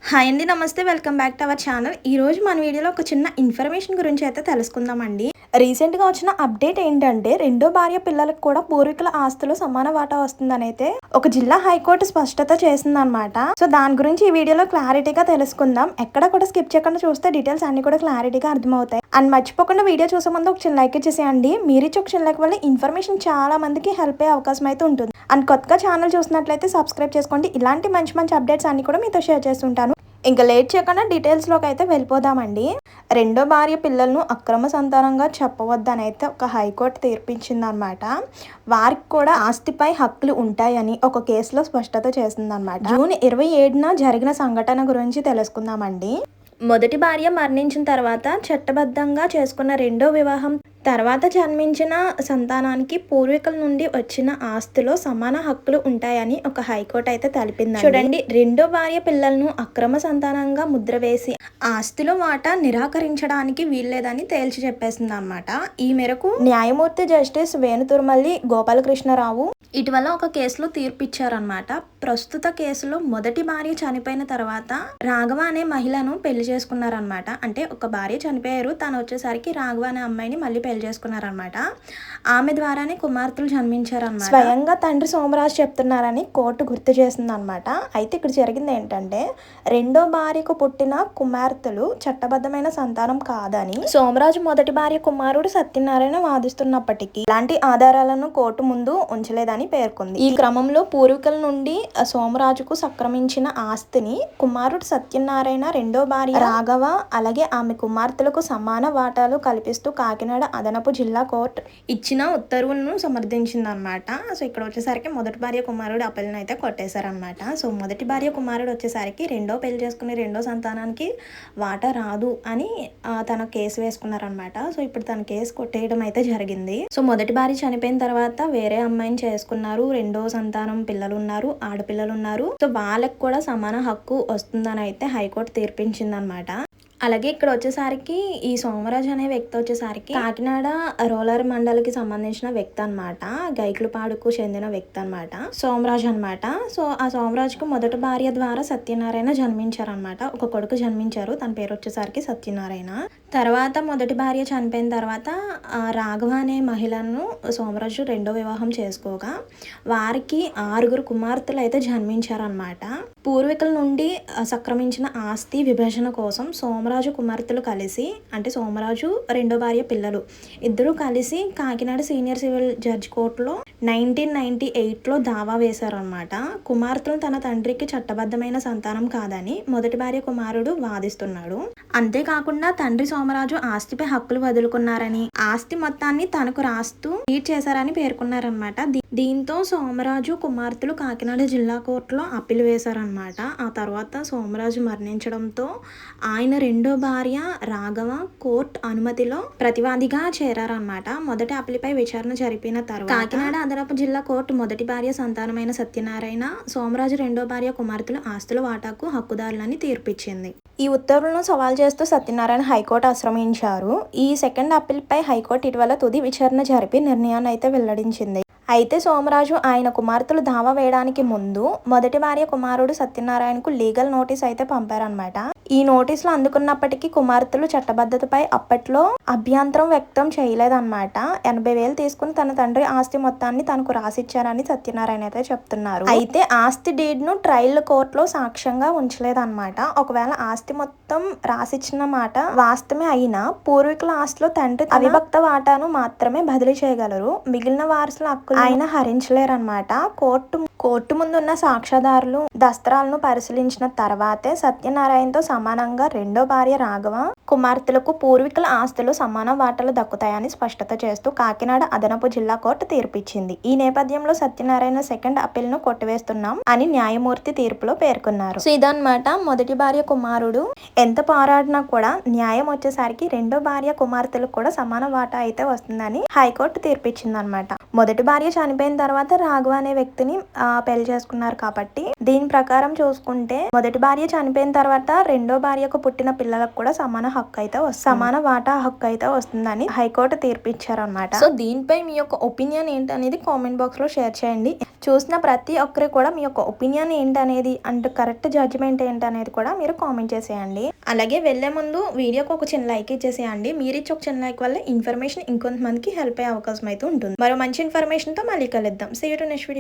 Hi అండి, నమస్తే. Welcome back to our channel. ఈరోజు మన వీడియోలో ఒక చిన్న ఇన్ఫర్మేషన్ గురించి అయితే తెలుసుకుందామండి. రీసెంట్గా వచ్చిన అప్డేట్ ఏంటంటే, రెండో భార్య పిల్లలకు కూడా పూర్వీకుల ఆస్తులు సమాన వాటా వస్తుందని అయితే ఒక జిల్లా హైకోర్టు స్పష్టత చేసిందనమాట. సో దాని గురించి ఈ వీడియోలో క్లారిటీగా తెలుసుకుందాం. ఎక్కడ కూడా స్కిప్ చేయకుండా చూస్తే డీటెయిల్స్ అన్ని కూడా క్లారిటీగా అర్థమవుతాయి. అండ్ మర్చిపోకుండా వీడియో చూసే ముందు ఒక చిన్న లైక్ ఇచ్చేసేయండి. మీరు ఇచ్చి ఒక చిన్న లైక్ వల్ల ఇన్ఫర్మేషన్ చాలా మందికి హెల్ప్ అయ్యే అవకాశం అయితే ఉంటుంది. అండ్ కొత్తగా ఛానల్ చూసినట్లయితే సబ్స్క్రైబ్ చేసుకోండి. ఇలాంటి మంచి మంచి అప్డేట్స్ అన్ని కూడా మీతో షేర్ చేస్తుంటాను. ఇంకా లేట్ చేయకుండా డీటెయిల్స్లోకి అయితే వెళ్ళిపోదామండి. రెండో భార్య పిల్లలను అక్రమ సంతానంగా చెప్పవద్దని అయితే ఒక హైకోర్టు తీర్పించిందనమాట. వారికి కూడా ఆస్తిపై హక్కులు ఉంటాయని ఒక కేసులో స్పష్టత చేసిందనమాట. జూన్ 27న జరిగిన సంఘటన గురించి తెలుసుకుందామండి. మొదటి భార్య మరణించిన తర్వాత చట్టబద్ధంగా చేసుకున్న రెండో వివాహం తర్వాత జన్మించిన సంతానానికి పూర్వీకుల నుండి వచ్చిన ఆస్తిలో సమాన హక్కులు ఉంటాయని ఒక హైకోర్టు అయితే తెలిపింది. చూడండి, రెండో భార్య పిల్లలను అక్రమ సంతానంగా ముద్ర వేసి ఆస్తిలో వాటా నిరాకరించడానికి వీల్లేదని తేల్చి చెప్పేసింది అనమాట. ఈ మేరకు న్యాయమూర్తి జస్టిస్ వేణుతుర్మల్లి గోపాలకృష్ణరావు ఇటీవల ఒక కేసులో తీర్పు ఇచ్చారనమాట. ప్రస్తుత కేసులో మొదటి భార్య చనిపోయిన తర్వాత రాఘవ అనే మహిళను పెళ్లి చేసుకున్నారనమాట. అంటే ఒక భార్య చనిపోయారు, తను వచ్చేసరికి రాఘవ అనే అమ్మాయిని మళ్ళీ పెళ్లి చేసుకున్నారనమాట. ఆమె ద్వారానే కుమార్తెలు జన్మించారనమాట. స్వయంగా తండ్రి సోమరాజు చెప్తున్నారని కోర్టు గుర్తు చేసింది అనమాట. అయితే ఇక్కడ జరిగింది ఏంటంటే, రెండో భార్యకు పుట్టిన కుమార్తెలు చట్టబద్ధమైన సంతానం కాదని సోమరాజు మొదటి భార్య కుమారుడు సత్యనారాయణ వాదిస్తున్నప్పటికీ ఇలాంటి ఆధారాలను కోర్టు ముందు ఉంచలేదని పేర్కొంది. ఈ క్రమంలో పూర్వీకుల నుండి సోమరాజుకు సంక్రమించిన ఆస్తిని కుమారుడు సత్యనారాయణ రెండో భార్య రాఘవ అలాగే ఆమె కుమార్తెలకు సమాన వాటాలు కల్పిస్తూ కాకినాడ అదనపు జిల్లా కోర్టు ఇచ్చిన ఉత్తర్వులను సమర్థించిందనమాట. సో ఇక్కడ వచ్చేసరికి మొదటి భార్య కుమారుడు ఆ పెళ్లిని అయితే కొట్టేశారనమాట. సో మొదటి భార్య కుమారుడు వచ్చేసరికి రెండో పెళ్లి చేసుకుని రెండో సంతానానికి వాటా రాదు అని తన కేసు వేసుకున్నారనమాట. సో ఇప్పుడు తన కేసు కొట్టేయడం అయితే జరిగింది. సో మొదటి భార్య చనిపోయిన తర్వాత వేరే అమ్మాయిని చేసుకున్నారు, రెండో సంతానం పిల్లలు ఉన్నారు, ఆడపిల్లలు ఉన్నారు. సో వాళ్ళకి కూడా సమాన హక్కు వస్తుందని అయితే హైకోర్టు తీర్పించింది అనమాట. అలాగే ఇక్కడ వచ్చేసరికి ఈ సోమరాజు అనే వ్యక్తి వచ్చేసరికి కాకినాడ రూరల్ మండలికి సంబంధించిన వ్యక్తి అనమాట. గైకులపాడుకు చెందిన వ్యక్తి అనమాట సోమరాజు అనమాట. సో ఆ సోమరాజుకు మొదటి భార్య ద్వారా సత్యనారాయణ జన్మించారనమాట. ఒక కొడుకు జన్మించారు, తన పేరు వచ్చేసరికి సత్యనారాయణ. తర్వాత మొదటి భార్య చనిపోయిన తర్వాత రాఘవ అనే మహిళను సోమరాజు రెండో వివాహం చేసుకోగా వారికి 6 కుమార్తెలు అయితే జన్మించారనమాట. పూర్వీకుల నుండి సంక్రమించిన ఆస్తి విభజన కోసం సోమరాజు కుమార్తెలు కలిసి, అంటే సోమరాజు రెండో భార్య పిల్లలు ఇద్దరు కలిసి కాకినాడ సీనియర్ సివిల్ జడ్జ్ కోర్టులో 1998లో దావా వేశారనమాట. కుమార్తెలు తన తండ్రికి చట్టబద్ధమైన సంతానం కాదని మొదటి భార్య కుమారుడు వాదిస్తున్నాడు. అంతేకాకుండా తండ్రి సోమరాజు ఆస్తిపై హక్కులు వదులుకున్నారని, ఆస్తి మొత్తాన్ని తనకు రాస్తూ ట్వీట్ చేశారని పేర్కొన్నారనమాట. దీంతో సోమరాజు కుమార్తెలు కాకినాడ జిల్లా కోర్టులో అప్పీల్ వేశారనమాట. ఆ తర్వాత సోమరాజు మరణించడంతో ఆయన రెండో భార్య రాఘవ కోర్టు అనుమతిలో ప్రతివాదిగా చేరారనమాట. మొదటి అప్పీల్పై విచారణ జరిపిన తర్వాత కాకినాడ అదనపు జిల్లా కోర్టు మొదటి భార్య సంతానమైన సత్యనారాయణ, సోమరాజు రెండో భార్య కుమార్తెలు ఆస్తుల వాటాకు హక్కుదారులని తీర్పిచ్చింది. ఈ ఉత్తర్వులను సవాల్ చేస్తూ సత్యనారాయణ హైకోర్టు ఆశ్రమించారు. ఈ సెకండ్ అప్పీల్పై హైకోర్టు ఇటీవల తుది విచారణ జరిపి నిర్ణయాన్ని అయితే వెల్లడించింది. అయితే సోమరాజు ఆయన కుమార్తెలు దావా వేయడానికి ముందు మొదటి భార్య కుమారుడు సత్యనారాయణకు లీగల్ నోటీస్ అయితే పంపారనమాట. ఈ నోటీసులు అందుకున్నప్పటికీ కుమార్తెలు చట్టబద్ధతపై అప్పట్లో అభ్యంతరం వ్యక్తం చేయలేదన్నమాట. 80,000 తీసుకుని తన తండ్రి ఆస్తి మొత్తాన్ని తనకు రాసిచ్చారని సత్యనారాయణ అయితే చెప్తున్నారు. అయితే ఆస్తి డీడ్ ను ట్రయల్ కోర్టులో సాక్ష్యంగా ఉంచలేదన్నమాట. ఒకవేళ ఆస్తి మొత్తం రాసిచ్చిన మాట వాస్తవమే అయినా పూర్వీకుల ఆస్తిలో తండ్రి అవిభక్త వాటాను మాత్రమే బదిలీ చేయగలరు. మిగిలిన వారసుల హక్కులు ఆయన హరించలేరన్నమాట. కోర్టు ముందున్న సాక్ష్యాధారులు దస్త్రాలను పరిశీలించిన తర్వాతే సత్యనారాయణతో సమానంగా రెండో భార్య రాఘవ కుమార్తెలకు పూర్వీకుల ఆస్తులు సమాన వాటాలు దక్కుతాయని స్పష్టత చేస్తూ కాకినాడ అదనపు జిల్లా కోర్టు తీర్పిచ్చింది. ఈ నేపథ్యంలో సత్యనారాయణ సెకండ్ అప్పీల్ ను కొట్టివేస్తున్నాం అని న్యాయమూర్తి తీర్పులో పేర్కొన్నారు. సో ఇదన్నమాట, మొదటి భార్య కుమారుడు ఎంత పోరాడినా కూడా న్యాయం వచ్చేసరికి రెండో భార్య కుమార్తెలకు కూడా సమాన వాటా అయితే వస్తుందని హైకోర్టు తీర్పిచ్చింది అనమాట. మొదటి భార్య చనిపోయిన తర్వాత రాఘవ అనే వ్యక్తిని పెళ్లి చేసుకున్నారు కాబట్టి దీని ప్రకారం చూసుకుంటే మొదటి భార్య చనిపోయిన తర్వాత రెండో భార్యకు పుట్టిన పిల్లలకు కూడా సమాన హక్కు అయితే వస్తుంది, సమాన వాటా హక్కు అయితే వస్తుందని హైకోర్టు తీర్పు ఇచ్చారన్నమాట. సో దీనిపై మీ యొక్క ఒపీనియన్ ఏంటి అనేది కామెంట్ బాక్స్ లో షేర్ చేయండి. చూసిన ప్రతి ఒక్కరు కూడా మీ యొక్క ఒపీనియన్ ఏంటనేది అండ్ కరెక్ట్ జడ్జిమెంట్ ఏంటనేది కూడా మీరు కామెంట్ చేసేయండి. అలాగే వెళ్లే ముందు వీడియోకి ఒక చిన్న లైక్ ఇచ్చేసేయండి. మీరు ఇచ్చే ఒక చిన్న లైక్ వల్ల ఇన్ఫర్మేషన్ ఇంకొంతమందికి హెల్ప్ అయ్యే అవకాశం అయితే ఉంటుంది. మరో మంచి ఇన్ఫర్మేషన్ తో మళ్ళీ కలుద్దాం. See you to next video.